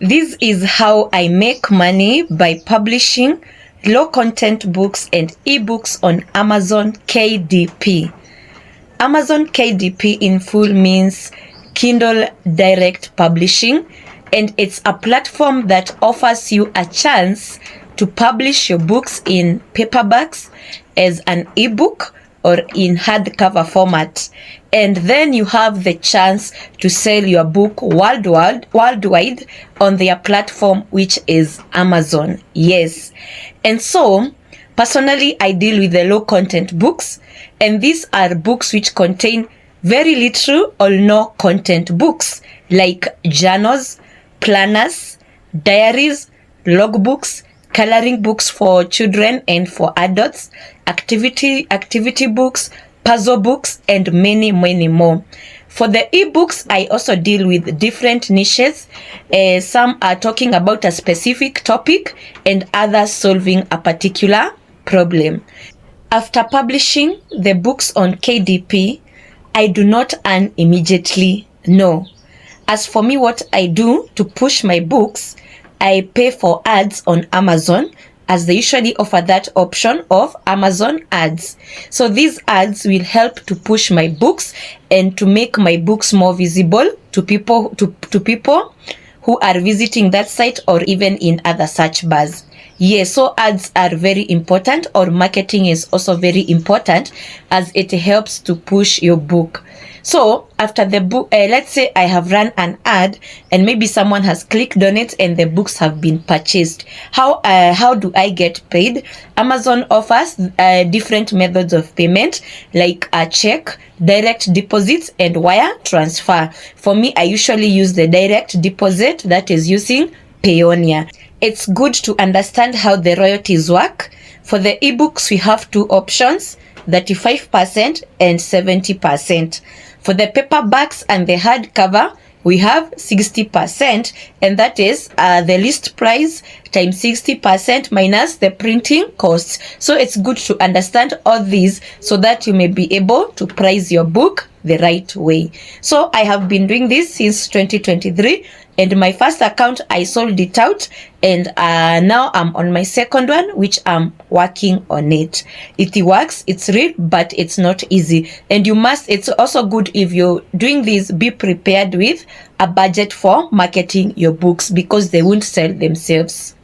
This is how I make money by publishing low content books and ebooks on Amazon KDP. Amazon KDP in full means Kindle Direct Publishing, and it's a platform that offers you a chance to publish your books in paperbacks, as an ebook, or in hardcover format. And then you have the chance to sell your book worldwide on their platform, which is Amazon. Yes. And so, personally, I deal with the low content books, and these are books which contain very little or no content books, like journals, planners, diaries, logbooks, coloring books for children and for adults, activity books, puzzle books, and many more. For the ebooks, I also deal with different niches. Some are talking about a specific topic and others solving a particular problem. After publishing the books on KDP, I do not earn immediately, no. As for me, what I do to push my books, I pay for ads on Amazon, as they usually offer that option of Amazon ads. So these ads will help to push my books and to make my books more visible to people who are visiting that site or even in other search bars. Yes, so ads are very important, or marketing is also very important, as it helps to push your book. So after the book, let's say I have run an ad and maybe someone has clicked on it and the books have been purchased. How do I get paid? Amazon offers different methods of payment, like a check, direct deposits, and wire transfer. For me, I usually use the direct deposit, that is using Payoneer. It's good to understand how the royalties work. For the ebooks, we have two options, 35% and 70%. For the paperbacks and the hardcover, we have 60%, and that is the list price times 60% minus the printing costs. So it's good to understand all these so that you may be able to price your book the right way. So I have been doing this since 2023, and my first account I sold it out, and now I'm on my second one, which I'm working on it. It works, it's real, but it's not easy. And it's also good, if you're doing this, be prepared with a budget for marketing your books, because they won't sell themselves.